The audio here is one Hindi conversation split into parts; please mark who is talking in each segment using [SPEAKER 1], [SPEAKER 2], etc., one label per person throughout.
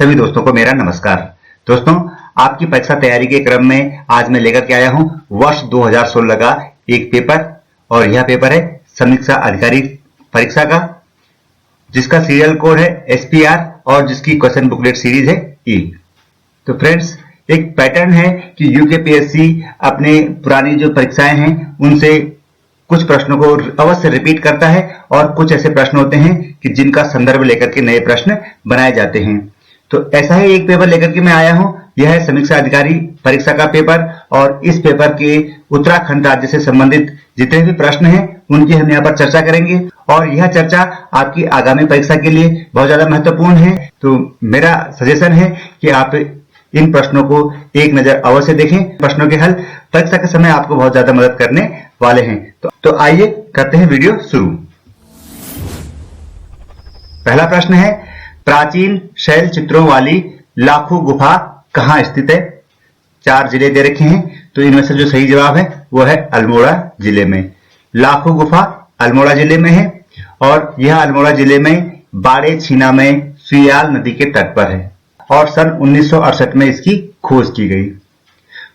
[SPEAKER 1] सभी दोस्तों को मेरा नमस्कार। दोस्तों, आपकी परीक्षा तैयारी के क्रम में आज मैं लेकर के आया हूं वर्ष 2016 का एक पेपर, और यह पेपर है समीक्षा अधिकारी परीक्षा का, जिसका सीरियल कोड है SPR और जिसकी क्वेश्चन बुकलेट सीरीज है E। तो फ्रेंड्स, एक पैटर्न है कि UKPSC अपने पुरानी जो परीक्षाएं हैं उनसे कुछ प्रश्नों को अवश्य रिपीट करता है, और कुछ ऐसे प्रश्न होते हैं कि जिनका संदर्भ लेकर के नए प्रश्न बनाए जाते हैं। तो ऐसा ही एक पेपर लेकर के मैं आया हूं। यह है समीक्षा अधिकारी परीक्षा का पेपर, और इस पेपर के उत्तराखंड राज्य से संबंधित जितने भी प्रश्न हैं उनकी हम यहाँ पर चर्चा करेंगे, और यह चर्चा आपकी आगामी परीक्षा के लिए बहुत ज्यादा महत्वपूर्ण है। तो मेरा सजेशन है कि आप इन प्रश्नों को एक नजर अवश्य देखें। प्रश्नों के हल परीक्षा के समय आपको बहुत ज्यादा मदद करने वाले हैं। तो आइए करते हैं वीडियो शुरू। पहला प्रश्न है, प्राचीन शैल चित्रों वाली लाखों गुफा कहां स्थित है? 4 जिले दे रखे हैं, तो इनमें से जो सही जवाब है वो है अल्मोड़ा जिले में। लाखों गुफा अल्मोड़ा जिले में है, और यह अल्मोड़ा जिले में बाड़े छीना में सुयाल नदी के तट पर है, और सन 1968 में इसकी खोज की गई।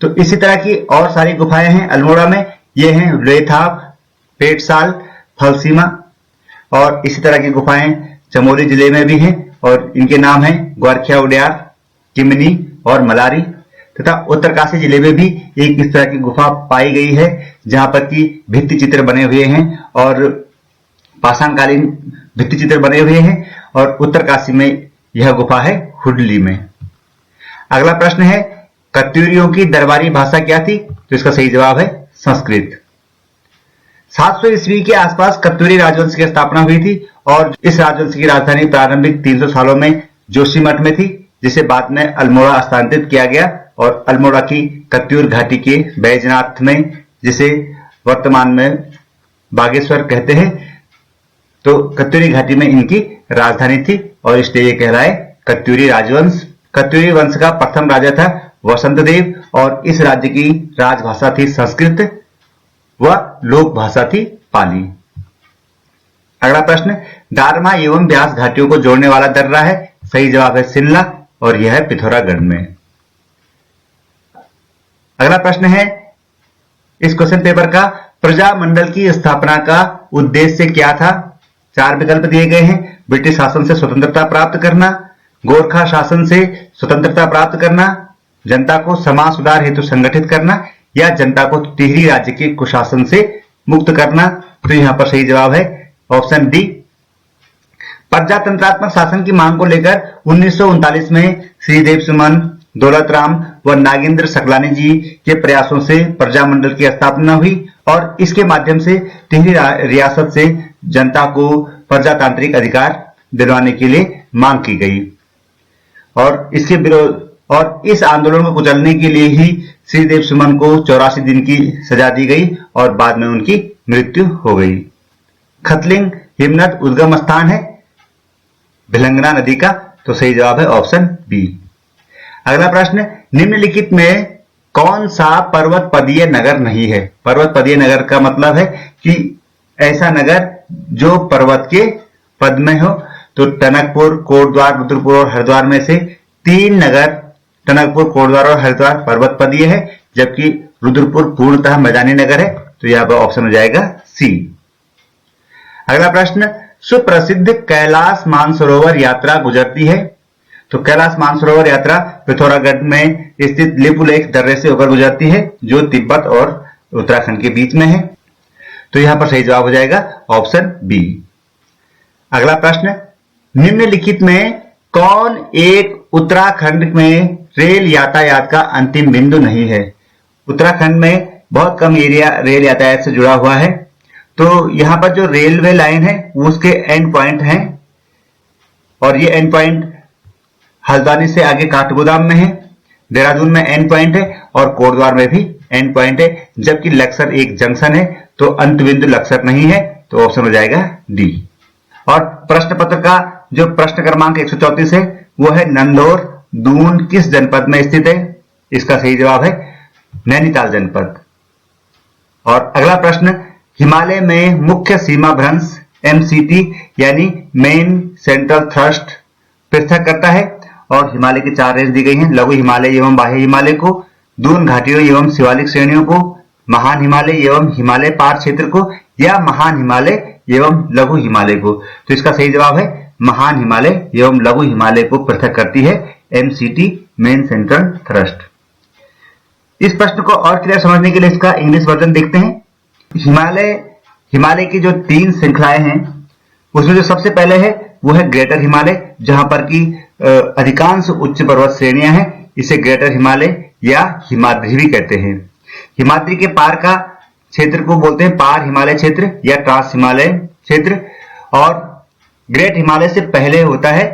[SPEAKER 1] तो इसी तरह की और सारी गुफाएं हैं अल्मोड़ा में। ये हैं लेथाप, पेटसाल, फलसीमा, और इसी तरह की गुफाएं चमोली जिले में भी हैं, और इनके नाम हैं ग्वारखिया उड्यार, किमनी और मलारी। तथा उत्तरकाशी जिले में भी एक इस तरह की गुफा पाई गई है, जहां पर की भित्ति चित्र बने हुए हैं और पाषाणकालीन भित्ति चित्र बने हुए हैं, और उत्तरकाशी में यह गुफा है हुडली में। अगला प्रश्न है, कत्यूरियों की दरबारी भाषा क्या थी? तो इसका सही जवाब है संस्कृत। 700 ईस्वी के आसपास कत्यूरी राजवंश की स्थापना हुई थी, और इस राजवंश की राजधानी प्रारंभिक 300 सालों में जोशीमठ में थी, जिसे बाद में अल्मोड़ा स्थानांतरित किया गया, और अल्मोड़ा की कत्यूर घाटी के बैजनाथ में, जिसे वर्तमान में बागेश्वर कहते हैं, तो कत्यूरी घाटी में इनकी राजधानी थी, और इसलिए ये कहलाए कत्यूरी राजवंश। कत्यूरी वंश का प्रथम राजा था वसंतदेव, और इस राज्य की राजभाषा थी संस्कृत व लोक भाषा थी पाली। अगला प्रश्न, दारमा एवं ब्यास घाटियों को जोड़ने वाला दर्रा है? सही जवाब है शिमला, और यह है पिथौरागढ़ में। अगला प्रश्न है इस क्वेश्चन पेपर का, प्रजामंडल की स्थापना का उद्देश्य क्या था? 4 विकल्प दिए गए हैं। ब्रिटिश शासन से स्वतंत्रता प्राप्त करना, गोरखा शासन से स्वतंत्रता प्राप्त करना, जनता को समाज सुधार हेतु संगठित करना, या जनता को टिहरी राज्य के कुशासन से मुक्त करना। तो यहां पर सही जवाब है ऑप्शन डी। प्रजातंत्रात्मक शासन की मांग को लेकर 1939 में श्रीदेव सुमन, दौलत राम व नागेंद्र सकलानी जी के प्रयासों से प्रजामंडल की स्थापना हुई, और इसके माध्यम से टिहरी रियासत से जनता को प्रजातांत्रिक अधिकार दिलवाने के लिए मांग की गई, और इसके विरोध और इस आंदोलन को कुचलने के लिए ही श्रीदेव सुमन को 84 दिन की सजा दी गई, और बाद में उनकी मृत्यु हो गई। खतलिंग हिमनद उद्गम स्थान है भिलंगना नदी का, तो सही जवाब है ऑप्शन बी। अगला प्रश्न, निम्नलिखित में कौन सा पर्वत पदीय नगर नहीं है? पर्वत पदीय नगर का मतलब है कि ऐसा नगर जो पर्वत के पद में हो। तो टनकपुर, कोटद्वार, रुद्रपुर और हरिद्वार में से 3 नगर, टनकपुर, कोटद्वार और हरिद्वार पर्वत पदीय है, जबकि रुद्रपुर पूर्णतः मैदानी नगर है। तो यहां पर ऑप्शन हो जाएगा सी। अगला प्रश्न, सुप्रसिद्ध कैलाश मानसरोवर यात्रा गुजरती है? तो कैलाश मानसरोवर यात्रा पिथौरागढ़ में स्थित लिपुलेख दर्रे से होकर गुजरती है, जो तिब्बत और उत्तराखंड के बीच में है। तो यहां पर सही जवाब हो जाएगा ऑप्शन बी। अगला प्रश्न, निम्नलिखित में कौन एक उत्तराखंड में रेल यातायात का अंतिम बिंदु नहीं है? उत्तराखंड में बहुत कम एरिया रेल यातायात से जुड़ा हुआ है। तो यहां पर जो रेलवे लाइन है उसके एंड पॉइंट हैं, और ये एंड पॉइंट हल्द्वानी से आगे काठगोदाम में है, देहरादून में एंड पॉइंट है, और कोटद्वार में भी एंड पॉइंट है, जबकि लक्सर एक जंक्शन है, तो अंत बिंदु लक्सर नहीं है। तो ऑप्शन हो जाएगा डी। और प्रश्न पत्र का जो प्रश्न क्रमांक 134 है वो है नंदौर दून किस जनपद में स्थित है? इसका सही जवाब है नैनीताल जनपद। और अगला प्रश्न, हिमालय में मुख्य सीमा भ्रंश MCT यानी मेन सेंट्रल थ्रस्ट पृथक करता है, और हिमालय की 4 रेंज दी गई हैं, लघु हिमालय एवं बाह्य हिमालय को, दून घाटियों एवं शिवालिक श्रेणियों को, महान हिमालय एवं हिमालय पार क्षेत्र को, या महान हिमालय एवं लघु हिमालय को। तो इसका सही जवाब है महान हिमालय एवं लघु हिमालय को पृथक करती है MCT, मेन सेंट्रल थ्रस्ट। इस प्रश्न को और क्लियर समझने के लिए इसका इंग्लिश वर्जन देखते हैं। हिमालय की जो 3 श्रृंखलाएं हैं उसमें जो सबसे पहले है वो है ग्रेटर हिमालय, जहां पर की अधिकांश उच्च पर्वत श्रेणियां हैं। इसे ग्रेटर हिमालय या हिमाद्री भी कहते हैं। हिमाद्री के पार का क्षेत्र को बोलते हैं पार हिमालय क्षेत्र या ट्रांस हिमालय क्षेत्र। और ग्रेट हिमालय से पहले होता है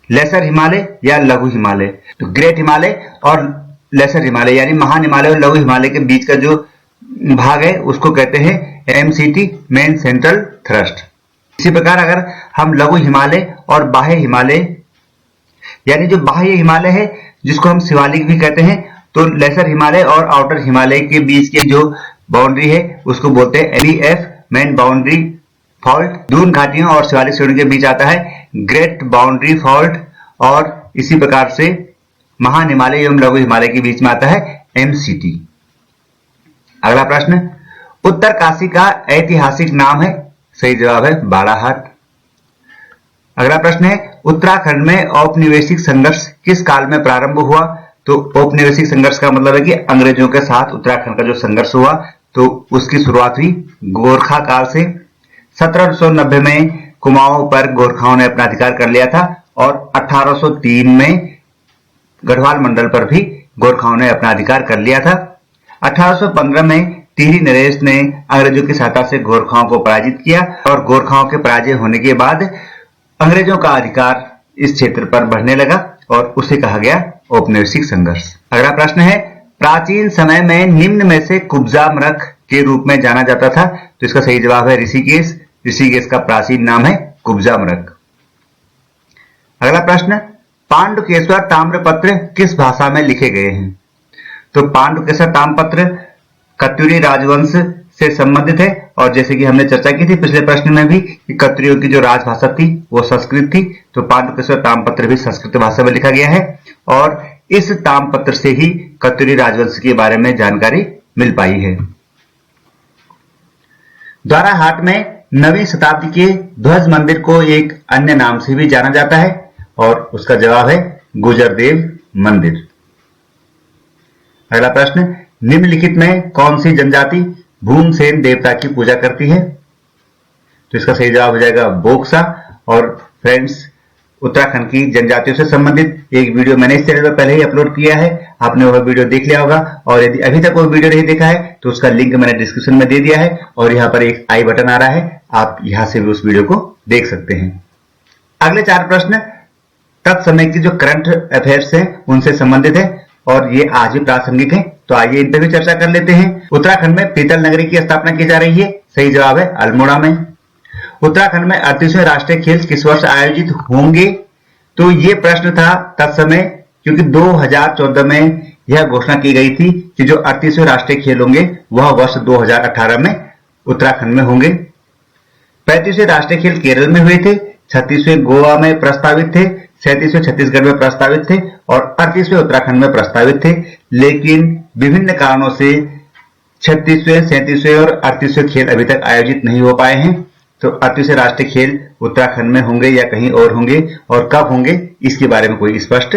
[SPEAKER 1] लेसर हिमालय या लघु हिमालय। तो ग्रेट हिमालय और लेसर हिमालय यानी महान हिमालय और लघु हिमालय के बीच का जो भाग है उसको कहते हैं MCT, मेन सेंट्रल थ्रस्ट। इसी प्रकार अगर हम लघु हिमालय और बाह्य हिमालय यानी जो बाह्य हिमालय है जिसको हम शिवालिक भी कहते हैं, तो लेसर हिमालय और आउटर हिमालय के बीच की जो बाउंड्री है उसको बोलते हैं LEF, main boundary fault. Doon घाटियों और शिवालिक श्रेणियों के बीच आता है ग्रेट बाउंड्री फॉल्ट। और इसी प्रकार से महान हिमालय एवं लघु हिमालय के बीच में आता है MCT। अगला प्रश्न, उत्तर काशी का ऐतिहासिक नाम है। सही जवाब है बालाहाट। अगला प्रश्न है, उत्तराखंड में औपनिवेशिक संघर्ष किस काल में प्रारंभ हुआ। तो औपनिवेशिक संघर्ष का मतलब है कि अंग्रेजों के साथ उत्तराखंड का जो संघर्ष हुआ तो उसकी शुरुआत हुई गोरखा काल से। 1790 में कुमाऊं पर गोरखाओं ने अपना अधिकार कर लिया था और 1803 में गढ़वाल मंडल पर भी गोरखाओं ने अपना अधिकार कर लिया था। 1815 में टिहरी नरेश ने अंग्रेजों की सहायता से गोरखाओं को पराजित किया और गोरखाओं के पराजय होने के बाद अंग्रेजों का अधिकार इस क्षेत्र पर बढ़ने लगा और उसे कहा गया औपनिवेशिक संघर्ष। अगला प्रश्न है, प्राचीन समय में निम्न में से कुब्जा मृग के रूप में जाना जाता था। तो इसका सही जवाब है ऋषिकेश। ऋषिकेश का प्राचीन नाम है कुब्जा मृग। अगला प्रश्न, पांडुकेश्वर ताम्रपत्र किस भाषा में लिखे गए हैं। तो पांडुकेश्वर ताम्रपत्र कत्यूरी राजवंश से संबंधित है और जैसे कि हमने चर्चा की थी पिछले प्रश्न में भी कि कत्यूरियों की जो राजभाषा थी वो संस्कृत थी, तो पांडुकेश्वर ताम्रपत्र भी संस्कृत भाषा में लिखा गया है और इस ताम्रपत्र से ही कत्यूरी राजवंश के बारे में जानकारी मिल पाई है। द्वाराहाट में 9वीं शताब्दी के ध्वज मंदिर को एक अन्य नाम से भी जाना जाता है और उसका जवाब है गुजरदेव मंदिर। अगला प्रश्न, निम्नलिखित में कौन सी जनजाति भूमसेन देवता की पूजा करती है। तो इसका सही जवाब हो जाएगा बोक्सा। और फ्रेंड्स, उत्तराखंड की जनजातियों से संबंधित एक वीडियो मैंने इस चैनल पर पहले ही अपलोड किया है, आपने वह वीडियो देख लिया होगा और यदि अभी तक वो वीडियो नहीं देखा है तो उसका लिंक मैंने डिस्क्रिप्शन में दे दिया है और यहाँ पर एक आई बटन आ रहा है, आप यहां से भी उस वीडियो को देख सकते हैं। अगले 4 प्रश्न तत्समय की जो करंट अफेयर्स हैं उनसे संबंधित है और ये आज भी प्रासंगिक है, तो आइए इन पर भी चर्चा कर लेते हैं। उत्तराखंड में पीतल नगरी की स्थापना की जा रही है। सही जवाब है अल्मोड़ा में। उत्तराखंड में 38वें राष्ट्रीय खेल किस वर्ष आयोजित होंगे। तो ये प्रश्न था तत्समय, क्योंकि 2014 में यह घोषणा की गई थी कि जो 38वें राष्ट्रीय खेल होंगे वह वर्ष 2018 में उत्तराखंड में होंगे। 35वें राष्ट्रीय खेल केरल में हुए थे, 36वें गोवा में प्रस्तावित थे, 37वें छत्तीसगढ़ में प्रस्तावित थे और 38वें उत्तराखंड में प्रस्तावित थे, लेकिन विभिन्न कारणों से 36वें, 37वें और 38वें खेल अभी तक आयोजित नहीं हो पाए हैं। तो 38वें राष्ट्रीय खेल उत्तराखंड में होंगे या कहीं और होंगे और कब होंगे इसके बारे में कोई स्पष्ट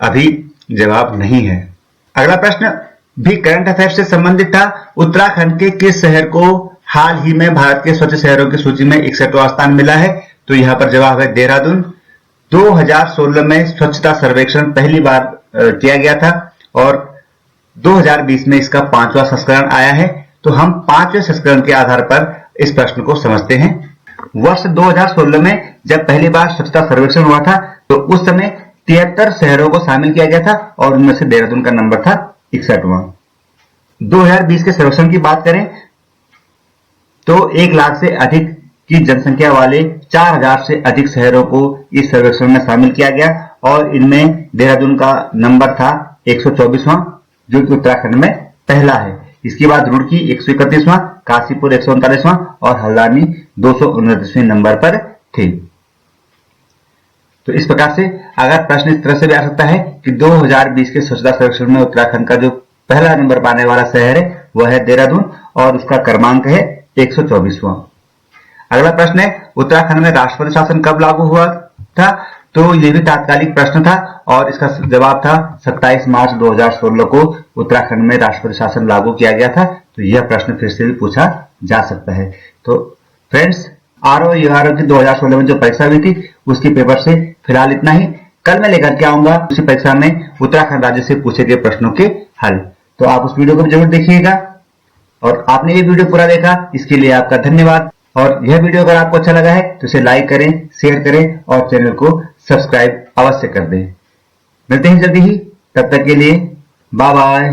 [SPEAKER 1] अभी जवाब नहीं है। अगला प्रश्न भी करंट अफेयर से संबंधित था। उत्तराखंड के किस शहर को हाल ही में भारत के स्वच्छ शहरों की सूची में 61वां स्थान मिला है। तो यहाँ पर जवाब है देहरादून। 2016 में स्वच्छता सर्वेक्षण पहली बार किया गया था और 2020 में इसका 5वां संस्करण आया है। तो हम 5वें संस्करण के आधार पर इस प्रश्न को समझते हैं। वर्ष 2016 में जब पहली बार स्वच्छता सर्वेक्षण हुआ था तो उस समय 73 शहरों को शामिल किया गया था और उनमें से देहरादून का नंबर था 61वां। 2020 के सर्वेक्षण की बात करें तो 1 लाख से अधिक की जनसंख्या वाले 4000 से अधिक शहरों को इस सर्वेक्षण में शामिल किया गया और इनमें देहरादून का नंबर था 124वां, जो कि उत्तराखंड में पहला है। इसके बाद रुड़की 131वां, काशीपुर 139वां और हल्द्वानी 229वें नंबर पर थे। तो इस प्रकार से अगर प्रश्न इस तरह से भी आ सकता है कि 2020 के स्वच्छता सर्वेक्षण में उत्तराखंड का जो पहला नंबर पाने वाला शहर है वह है देहरादून और उसका क्रमांक है 124वां। अगला प्रश्न है उत्तराखंड में राष्ट्रपति शासन कब लागू हुआ था? तो यह भी तात्कालिक प्रश्न था और इसका जवाब था 27 मार्च 2016 को उत्तराखंड में राष्ट्रपति शासन लागू किया गया था। तो यह प्रश्न फिर से भी पूछा जा सकता है। तो फ्रेंड्स, आरओ यूआरओ की 2016 में जो परीक्षा हुई थी उसकी पेपर से फिलहाल इतना ही। कल मैं लेकर के आऊंगा उसी परीक्षा में उत्तराखंड राज्य से पूछे गए प्रश्नों के हल। तो आप उस वीडियो को जरूर देखिएगा और आपने ये वीडियो पूरा देखा इसके लिए आपका धन्यवाद। और यह वीडियो अगर आपको अच्छा लगा है तो इसे लाइक करें, शेयर करें और चैनल को सब्सक्राइब अवश्य कर दें। मिलते हैं जल्दी ही, तब तक के लिए बाय बाय।